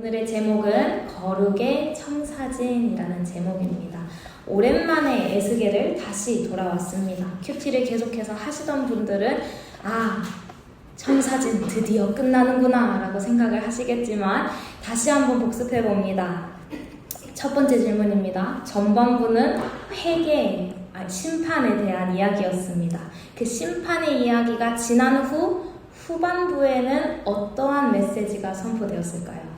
오늘의 제목은 거룩의 청사진이라는 제목입니다. 오랜만에 에스겔을 다시 돌아왔습니다. 큐티를 계속해서 하시던 분들은 청사진 드디어 끝나는구나 라고 생각을 하시겠지만 다시 한번 복습해 봅니다. 첫 번째 질문입니다. 전반부는 심판에 대한 이야기였습니다. 그 심판의 이야기가 지난 후 후반부에는 어떠한 메시지가 선포되었을까요?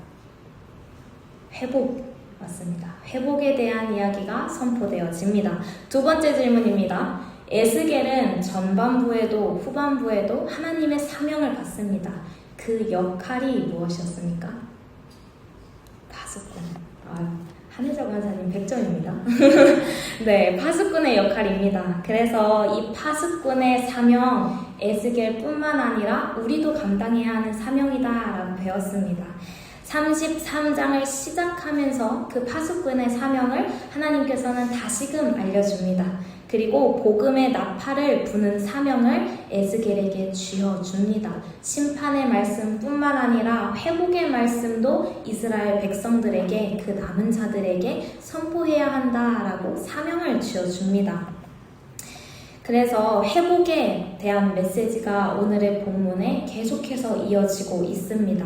회복 맞습니다. 회복에 대한 이야기가 선포되어집니다. 두 번째 질문입니다. 에스겔은 전반부에도 후반부에도 하나님의 사명을 받습니다. 그 역할이 무엇이었습니까? 파수꾼. 한혜자 권사님 100점입니다. 네, 파수꾼의 역할입니다. 그래서 이 파수꾼의 사명, 에스겔뿐만 아니라 우리도 감당해야 하는 사명이다 라고 배웠습니다. 33장을 시작하면서 그 파수꾼의 사명을 하나님께서는 다시금 알려줍니다. 그리고 복음의 나팔을 부는 사명을 에스겔에게 쥐어줍니다. 심판의 말씀뿐만 아니라 회복의 말씀도 이스라엘 백성들에게, 그 남은 자들에게 선포해야 한다라고 사명을 쥐어줍니다. 그래서 회복에 대한 메시지가 오늘의 본문에 계속해서 이어지고 있습니다.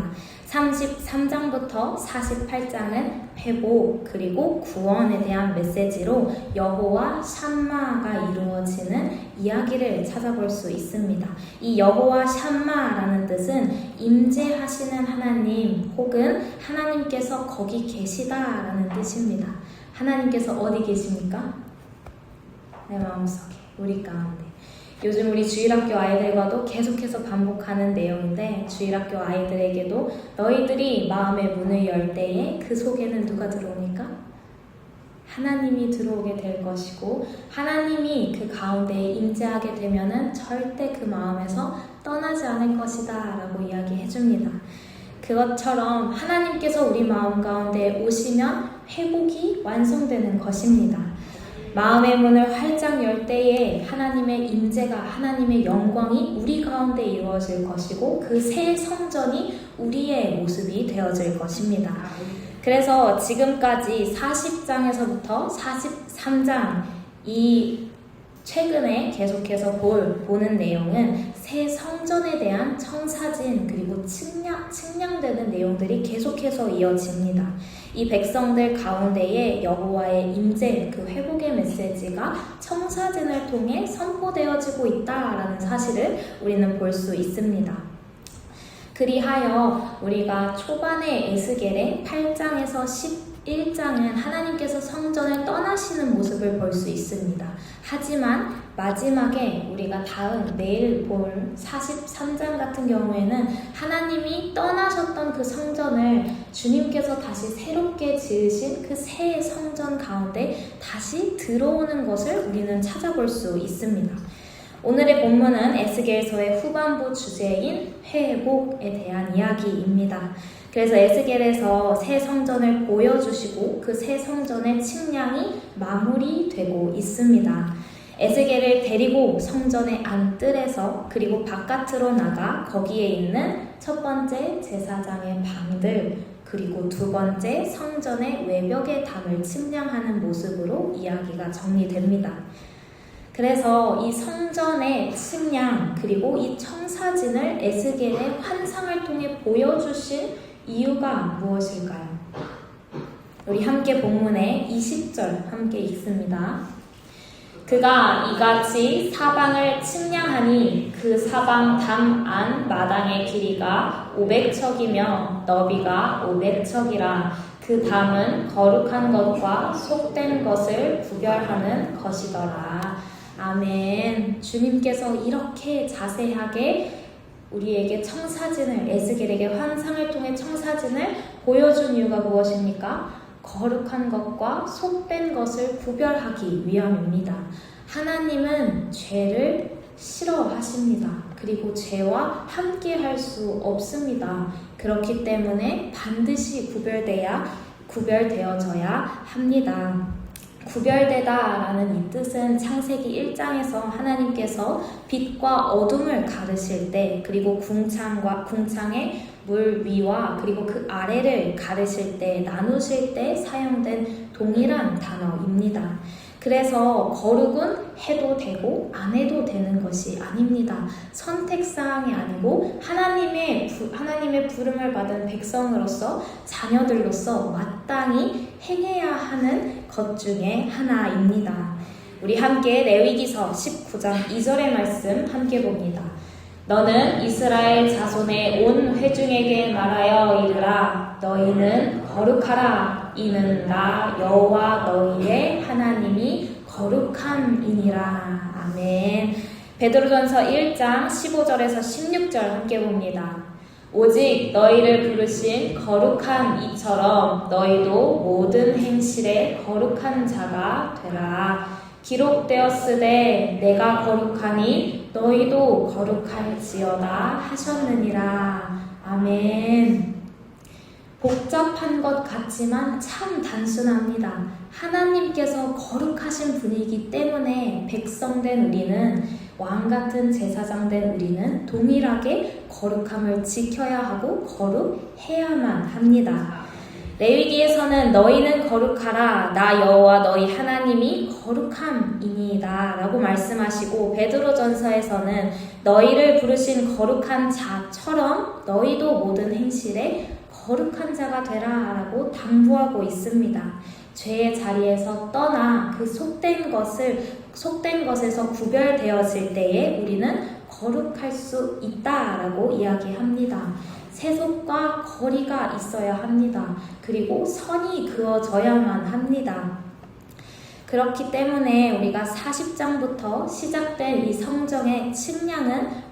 33장부터 48장은 회복 그리고 구원에 대한 메시지로 여호와 샴마가 이루어지는 이야기를 찾아볼 수 있습니다. 이 여호와 샴마라는 뜻은 임재하시는 하나님 혹은 하나님께서 거기 계시다라는 뜻입니다. 하나님께서 어디 계십니까? 내 마음속에, 우리 가운데. 요즘 우리 주일학교 아이들과도 계속해서 반복하는 내용인데, 주일학교 아이들에게도 너희들이 마음의 문을 열 때에 그 속에는 누가 들어옵니까? 하나님이 들어오게 될 것이고, 하나님이 그 가운데에 임재하게 되면은 절대 그 마음에서 떠나지 않을 것이다 라고 이야기해 줍니다. 그것처럼 하나님께서 우리 마음 가운데 오시면 회복이 완성되는 것입니다. 마음의 문을 활짝 열 때에 하나님의 임재가, 하나님의 영광이 우리 가운데 이루어질 것이고 그 새 성전이 우리의 모습이 되어질 것입니다. 그래서 지금까지 40장에서부터 43장 이 최근에 계속해서 보는 내용은 새 성전에 대한 청사진 그리고 측량되는 내용들이 계속해서 이어집니다. 이 백성들 가운데에 여호와의 임재, 그 회복의 메시지가 청사진을 통해 선포되어지고 있다라는 사실을 우리는 볼 수 있습니다. 그리하여 우리가 초반의 에스겔의 8장에서 11장은 하나님께서 성전을 떠나시는 모습을 볼 수 있습니다. 하지만 마지막에 우리가 내일 볼 43장 같은 경우에는 하나님이 떠나셨던 그 성전을 주님께서 다시 새롭게 지으신 그 새 성전 가운데 다시 들어오는 것을 우리는 찾아볼 수 있습니다. 오늘의 본문은 에스겔서의 후반부 주제인 회복에 대한 이야기입니다. 그래서 에스겔에서 새 성전을 보여주시고 그 새 성전의 측량이 마무리되고 있습니다. 에스겔을 데리고 성전의 안뜰에서 그리고 바깥으로 나가 거기에 있는 첫 번째 제사장의 방들 그리고 두 번째 성전의 외벽의 담을 측량하는 모습으로 이야기가 정리됩니다. 그래서 이 성전의 측량 그리고 이 청사진을 에스겔의 환상을 통해 보여주신 이유가 무엇일까요? 우리 함께 본문의 20절 함께 읽습니다. 그가 이같이 사방을 측량하니 그 사방 담 안 마당의 길이가 500척이며 너비가 500척이라 그 담은 거룩한 것과 속된 것을 구별하는 것이더라. 아멘. 주님께서 이렇게 자세하게 우리에게 청사진을, 에스겔에게 환상을 통해 청사진을 보여준 이유가 무엇입니까? 거룩한 것과 속된 것을 구별하기 위함입니다. 하나님은 죄를 싫어하십니다. 그리고 죄와 함께 할 수 없습니다. 그렇기 때문에 반드시 구별되어져야 합니다. 구별되다라는 이 뜻은 창세기 1장에서 하나님께서 빛과 어둠을 가르실 때 그리고 궁창에 물 위와 그리고 그 아래를 가르실 때, 나누실 때 사용된 동일한 단어입니다. 그래서 거룩은 해도 되고 안 해도 되는 것이 아닙니다. 선택사항이 아니고 하나님의 부름을 받은 백성으로서, 자녀들로서 마땅히 행해야 하는 것 중에 하나입니다. 우리 함께 레위기서 19장 2절의 말씀 함께 봅니다. 너는 이스라엘 자손의 온 회중에게 말하여 이르라. 너희는 거룩하라. 이는 나 여호와 너희의 하나님이 거룩함이니라. 아멘. 베드로전서 1장 15절에서 16절 함께 봅니다. 오직 너희를 부르신 거룩한 이처럼 너희도 모든 행실에 거룩한 자가 되라. 기록되었으되 내가 거룩하니 너희도 거룩할지어다 하셨느니라. 아멘. 복잡한 것 같지만 참 단순합니다. 하나님께서 거룩하신 분이기 때문에 백성된 우리는, 왕같은 제사장된 우리는 동일하게 거룩함을 지켜야 하고 거룩해야만 합니다. 레위기에서는 너희는 거룩하라. 나 여호와 너희 하나님이 거룩함이니이다 라고 말씀하시고, 베드로전서에서는 너희를 부르신 거룩한 자처럼 너희도 모든 행실에 거룩한 자가 되라 라고 당부하고 있습니다. 죄의 자리에서 떠나 그 속된 것에서 구별되었을 때에 우리는 거룩할 수 있다라고 이야기합니다. 세속과 거리가 있어야 합니다. 그리고 선이 그어져야만 합니다. 그렇기 때문에 우리가 40장부터 시작된 이 성경의 측량은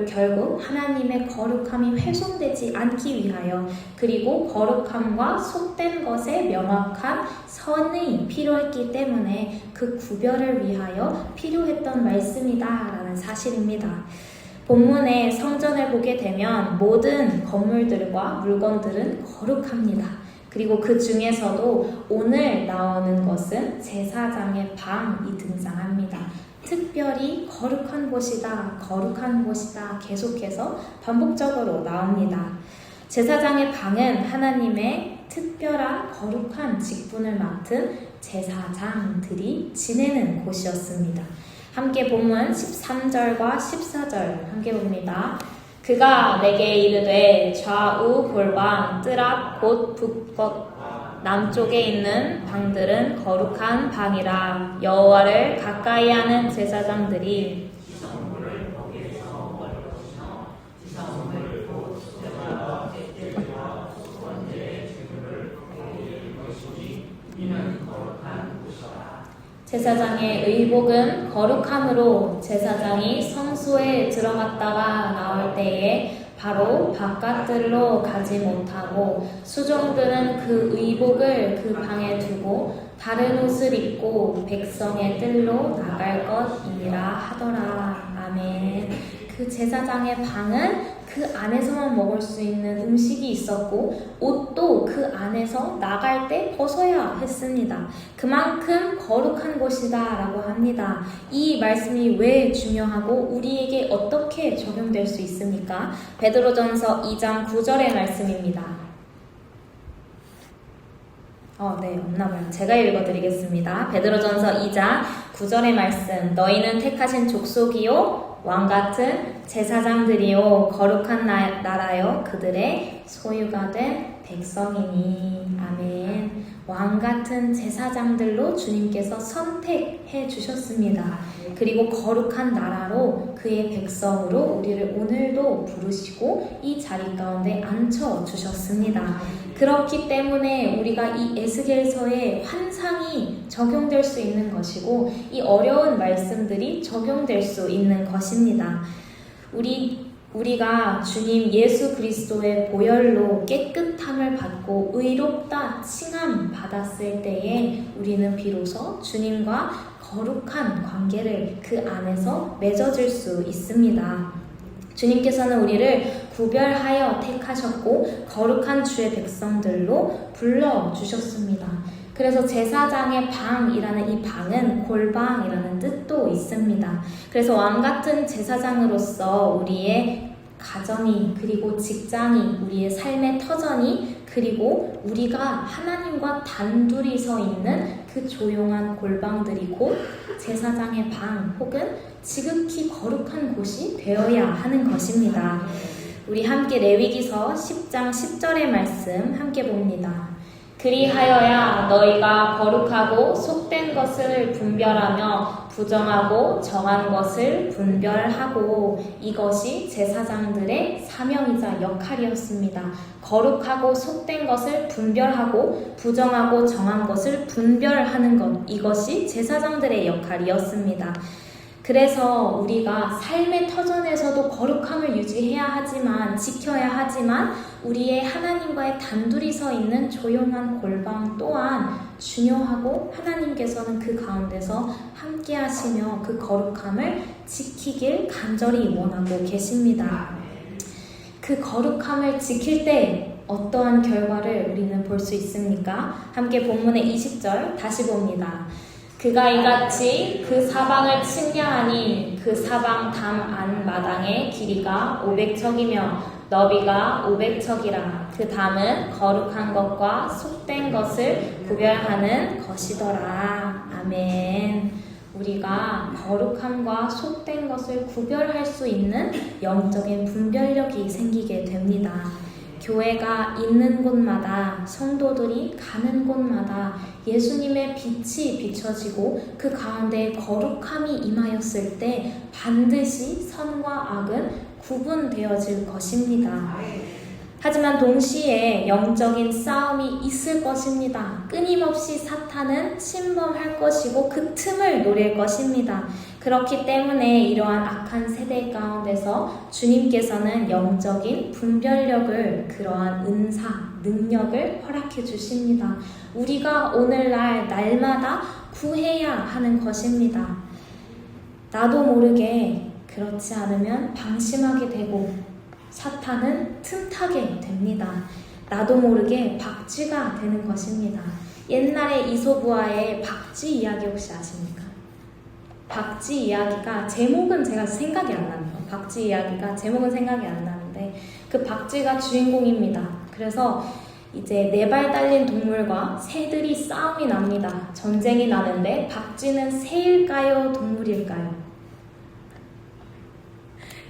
결국 하나님의 거룩함이 훼손되지 않기 위하여, 그리고 거룩함과 속된 것에 명확한 선이 필요했기 때문에 그 구별을 위하여 필요했던 말씀이다라는 사실입니다. 본문의 성전을 보게 되면 모든 건물들과 물건들은 거룩합니다. 그리고 그 중에서도 오늘 나오는 것은 제사장의 방이 등장합니다. 특별히 거룩한 곳이다, 거룩한 곳이다 계속해서 반복적으로 나옵니다. 제사장의 방은 하나님의 특별한 거룩한 직분을 맡은 제사장들이 지내는 곳이었습니다. 함께 본문 13절과 14절 함께 봅니다. 그가 내게 이르되 좌우 골방 뜰 앞 곧 북겉 남쪽에 있는 방들은 거룩한 방이라. 여호와를 가까이 하는 제사장들이 제사장의 의복은 거룩함으로 제사장이 성소에 들어갔다가 나올 때에 바로 바깥들로 가지 못하고 수종들은 그 의복을 그 방에 두고 다른 옷을 입고 백성의 뜰로 나갈 것이니라 하더라. 아멘. 그 제사장의 방은 그 안에서만 먹을 수 있는 음식이 있었고, 옷도 그 안에서 나갈 때 벗어야 했습니다. 그만큼 거룩한 곳이다 라고 합니다. 이 말씀이 왜 중요하고 우리에게 어떻게 적용될 수 있습니까? 베드로전서 2장 9절의 말씀입니다. 네, 없나봐요. 제가 읽어드리겠습니다. 베드로전서 2장 9절의 말씀. 너희는 택하신 족속이요 왕같은 제사장들이요 거룩한 나라요 그들의 소유가 된 백성이니. 아멘. 왕같은 제사장들로 주님께서 선택해 주셨습니다. 그리고 거룩한 나라로 그의 백성으로 우리를 오늘도 부르시고 이 자리 가운데 앉혀 주셨습니다. 그렇기 때문에 우리가 이 에스겔서의 환상이 적용될 수 있는 것이고, 이 어려운 말씀들이 적용될 수 있는 것입니다. 우리가 주님 예수 그리스도의 보혈로 깨끗함을 받고 의롭다 칭함 받았을 때에 우리는 비로소 주님과 거룩한 관계를 그 안에서 맺어질 수 있습니다. 주님께서는 우리를 구별하여 택하셨고 거룩한 주의 백성들로 불러주셨습니다. 그래서 제사장의 방이라는 이 방은 골방이라는 뜻도 있습니다. 그래서 왕같은 제사장으로서 우리의 가정이, 그리고 직장이, 우리의 삶의 터전이, 그리고 우리가 하나님과 단둘이 서 있는 그 조용한 골방들이 곧 제사장의 방 혹은 지극히 거룩한 곳이 되어야 하는 것입니다. 우리 함께 레위기서 10장 10절의 말씀 함께 봅니다. 그리하여야 너희가 거룩하고 속된 것을 분별하며 부정하고 정한 것을 분별하고, 이것이 제사장들의 사명이자 역할이었습니다. 거룩하고 속된 것을 분별하고 부정하고 정한 것을 분별하는 것, 이것이 제사장들의 역할이었습니다. 그래서 우리가 삶의 터전에서도 거룩함을 유지해야 하지만, 지켜야 하지만, 우리의 하나님과의 단둘이 서 있는 조용한 골방 또한 중요하고, 하나님께서는 그 가운데서 함께 하시며 그 거룩함을 지키길 간절히 원하고 계십니다. 그 거룩함을 지킬 때 어떠한 결과를 우리는 볼 수 있습니까? 함께 본문의 20절 다시 봅니다. 그가 이같이 그 사방을 측량하니 그 사방 담 안 마당의 길이가 500척이며 너비가 500척이라. 그 담은 거룩한 것과 속된 것을 구별하는 것이더라. 아멘. 우리가 거룩함과 속된 것을 구별할 수 있는 영적인 분별력이 생기게 됩니다. 교회가 있는 곳마다, 성도들이 가는 곳마다 예수님의 빛이 비춰지고 그 가운데 거룩함이 임하였을 때 반드시 선과 악은 구분되어질 것입니다. 하지만 동시에 영적인 싸움이 있을 것입니다. 끊임없이 사탄은 침범할 것이고 그 틈을 노릴 것입니다. 그렇기 때문에 이러한 악한 세대 가운데서 주님께서는 영적인 분별력을, 그러한 은사, 능력을 허락해 주십니다. 우리가 오늘날 날마다 구해야 하는 것입니다. 나도 모르게 그렇지 않으면 방심하게 되고 사탄은 틈타게 됩니다. 나도 모르게 박쥐가 되는 것입니다. 옛날에 이솝우화의 박쥐 이야기 혹시 아십니까? 박쥐 이야기가 제목은 제가 생각이 안 나네요. 박쥐 이야기가 제목은 생각이 안 나는데 그 박쥐가 주인공입니다. 그래서 이제 4발 달린 동물과 새들이 싸움이 납니다. 전쟁이 나는데 박쥐는 새일까요? 동물일까요?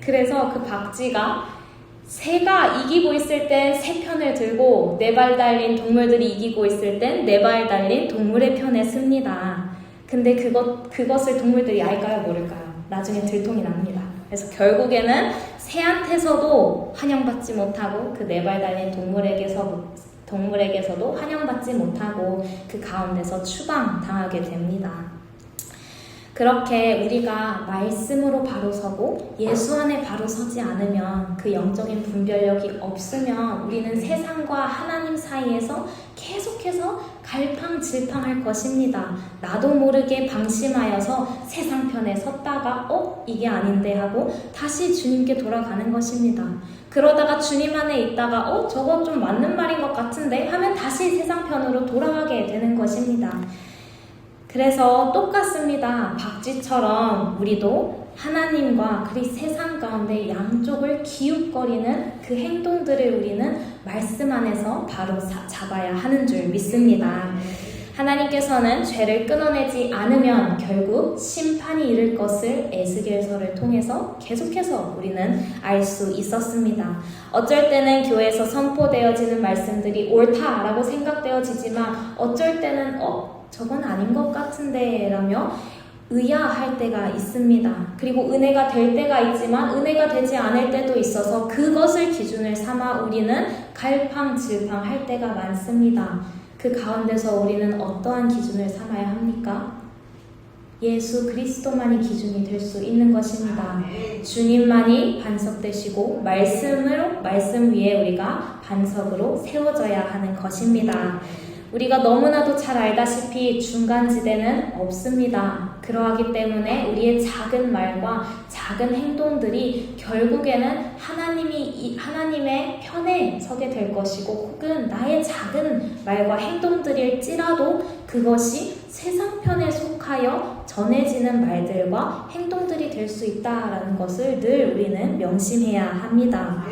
그래서 그 박쥐가 새가 이기고 있을 땐 새 편을 들고 4발 달린 동물들이 이기고 있을 땐 4발 달린 동물의 편에 씁니다. 근데 그것을 동물들이 알까요? 모를까요? 나중에 들통이 납니다. 그래서 결국에는 새한테서도 환영받지 못하고 그 4발 달린 동물에게서도 환영받지 못하고 그 가운데서 추방당하게 됩니다. 그렇게 우리가 말씀으로 바로 서고 예수 안에 바로 서지 않으면, 그 영적인 분별력이 없으면 우리는 세상과 하나님 사이에서 계속해서 갈팡질팡할 것입니다. 나도 모르게 방심하여서 세상 편에 섰다가 이게 아닌데 하고 다시 주님께 돌아가는 것입니다. 그러다가 주님 안에 있다가 저거 좀 맞는 말인 것 같은데 하면 다시 세상 편으로 돌아가게 되는 것입니다. 그래서 똑같습니다. 박쥐처럼 우리도 하나님과 그리고 세상 가운데 양쪽을 기웃거리는 그 행동들을 우리는 말씀 안에서 바로 잡아야 하는 줄 믿습니다. 하나님께서는 죄를 끊어내지 않으면 결국 심판이 이를 것을 에스겔서를 통해서 계속해서 우리는 알 수 있었습니다. 어쩔 때는 교회에서 선포되어지는 말씀들이 옳다라고 생각되어지지만 어쩔 때는 저건 아닌 것 같은데 라며 의아할 때가 있습니다. 그리고 은혜가 될 때가 있지만 은혜가 되지 않을 때도 있어서 그것을 기준을 삼아 우리는 갈팡질팡할 때가 많습니다. 그 가운데서 우리는 어떠한 기준을 삼아야 합니까? 예수 그리스도만이 기준이 될 수 있는 것입니다. 주님만이 반석 되시고 말씀 위에 우리가 반석으로 세워져야 하는 것입니다. 우리가 너무나도 잘 알다시피 중간지대는 없습니다. 그러하기 때문에 우리의 작은 말과 작은 행동들이 결국에는 하나님의 편에 서게 될 것이고, 혹은 나의 작은 말과 행동들일지라도 그것이 세상 편에 속하여 전해지는 말들과 행동들이 될 수 있다라는 것을 늘 우리는 명심해야 합니다.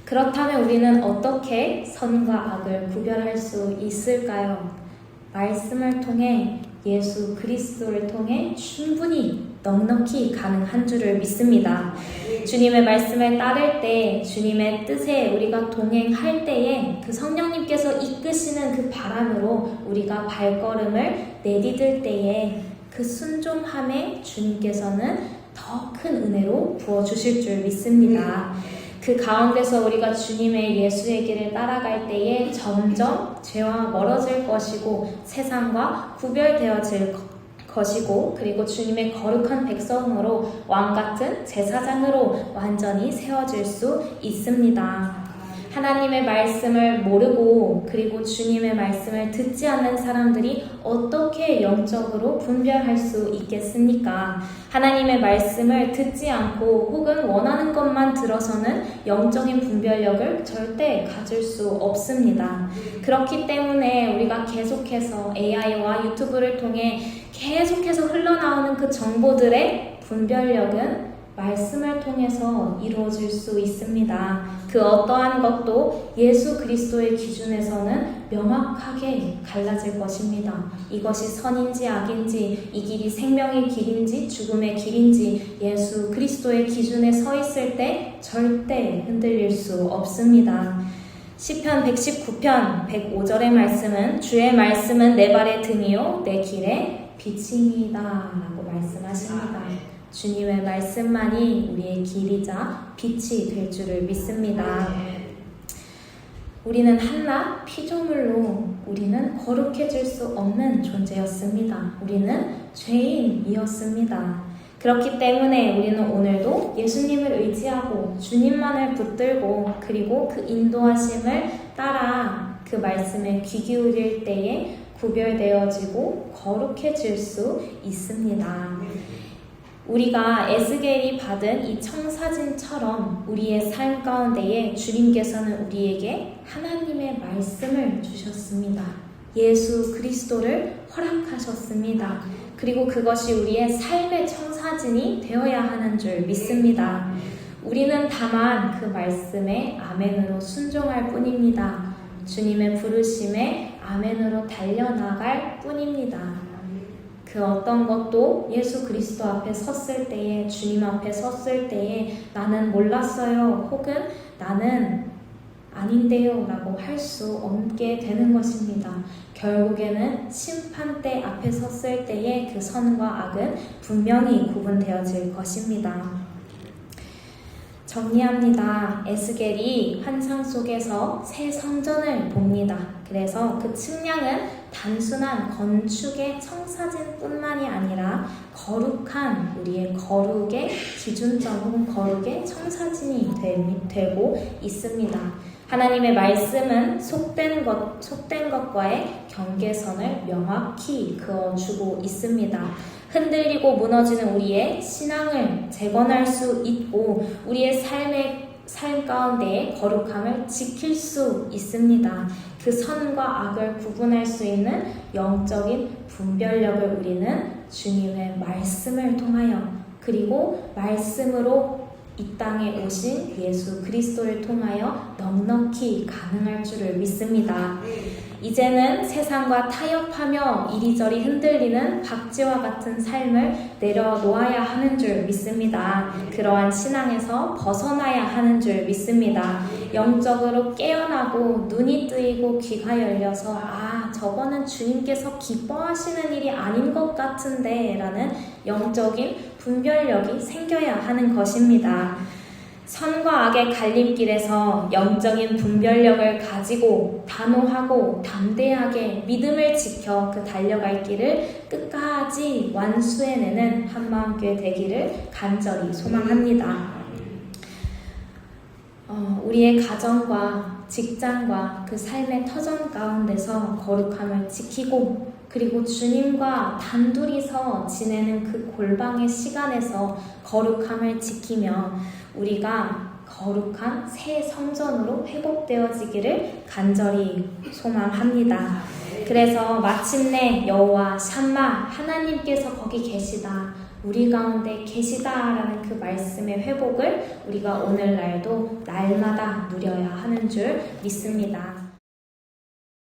그렇다면 우리는 어떻게 선과 악을 구별할 수 있을까요? 말씀을 통해, 예수 그리스도를 통해 충분히 넉넉히 가능한 줄을 믿습니다. 주님의 말씀을 따를 때, 주님의 뜻에 우리가 동행할 때에 그 성령님께서 이끄시는 그 바람으로 우리가 발걸음을 내디딜 때에 그 순종함에 주님께서는 더 큰 은혜로 부어주실 줄 믿습니다. 그 가운데서 우리가 주님의 예수의 길을 따라갈 때에 점점 죄와 멀어질 것이고, 세상과 구별되어질 것이고, 그리고 주님의 거룩한 백성으로, 왕같은 제사장으로 완전히 세워질 수 있습니다. 하나님의 말씀을 모르고 그리고 주님의 말씀을 듣지 않는 사람들이 어떻게 영적으로 분별할 수 있겠습니까? 하나님의 말씀을 듣지 않고 혹은 원하는 것만 들어서는 영적인 분별력을 절대 가질 수 없습니다. 그렇기 때문에 우리가 계속해서 AI와 유튜브를 통해 계속해서 흘러나오는 그 정보들의 분별력은 말씀을 통해서 이루어질 수 있습니다. 그 어떠한 것도 예수 그리스도의 기준에서는 명확하게 갈라질 것입니다. 이것이 선인지 악인지, 이 길이 생명의 길인지 죽음의 길인지 예수 그리스도의 기준에 서 있을 때 절대 흔들릴 수 없습니다. 시편 119편 105절의 말씀은, 주의 말씀은 내 발의 등이요 내 길의 빛이니이다 라고 말씀하십니다. 주님의 말씀만이 우리의 길이자 빛이 될 줄을 믿습니다. 우리는 한낱 피조물로 우리는 거룩해질 수 없는 존재였습니다. 우리는 죄인이었습니다. 그렇기 때문에 우리는 오늘도 예수님을 의지하고 주님만을 붙들고, 그리고 그 인도하심을 따라 그 말씀에 귀 기울일 때에 구별되어지고 거룩해질 수 있습니다. 우리가 에스겔이 받은 이 청사진처럼 우리의 삶 가운데에 주님께서는 우리에게 하나님의 말씀을 주셨습니다. 예수 그리스도를 허락하셨습니다. 그리고 그것이 우리의 삶의 청사진이 되어야 하는 줄 믿습니다. 우리는 다만 그 말씀에 아멘으로 순종할 뿐입니다. 주님의 부르심에 아멘으로 달려나갈 뿐입니다. 그 어떤 것도 예수 그리스도 앞에 섰을 때에, 주님 앞에 섰을 때에 나는 몰랐어요, 혹은 나는 아닌데요 라고 할 수 없게 되는 것입니다. 결국에는 심판대 앞에 섰을 때에 그 선과 악은 분명히 구분되어질 것입니다. 정리합니다. 에스겔이 환상 속에서 새 성전을 봅니다. 그래서 그 측량은 단순한 건축의 청사진뿐만이 아니라 거룩한 우리의 거룩의 기준점은 거룩의 청사진이 되고 있습니다. 하나님의 말씀은 속된 것과의 경계선을 명확히 그어주고 있습니다. 흔들리고 무너지는 우리의 신앙을 재건할 수 있고, 우리의 삶 가운데의 거룩함을 지킬 수 있습니다. 그 선과 악을 구분할 수 있는 영적인 분별력을 우리는 주님의 말씀을 통하여, 그리고 말씀으로 이 땅에 오신 예수 그리스도를 통하여 넉넉히 가능할 줄을 믿습니다. 이제는 세상과 타협하며 이리저리 흔들리는 박쥐와 같은 삶을 내려놓아야 하는 줄 믿습니다. 그러한 신앙에서 벗어나야 하는 줄 믿습니다. 영적으로 깨어나고 눈이 뜨이고 귀가 열려서 저거는 주님께서 기뻐하시는 일이 아닌 것 같은데 라는 영적인 분별력이 생겨야 하는 것입니다. 선과 악의 갈림길에서 영적인 분별력을 가지고 단호하고 담대하게 믿음을 지켜 그 달려갈 길을 끝까지 완수해내는 한마음교회 되기를 간절히 소망합니다. 우리의 가정과 직장과 그 삶의 터전 가운데서 거룩함을 지키고 그리고 주님과 단둘이서 지내는 그 골방의 시간에서 거룩함을 지키며 우리가 거룩한 새 성전으로 회복되어지기를 간절히 소망합니다. 그래서 마침내 여호와 샴마 하나님께서 거기 계시다, 우리 가운데 계시다라는 그 말씀의 회복을 우리가 오늘날도 날마다 누려야 하는 줄 믿습니다.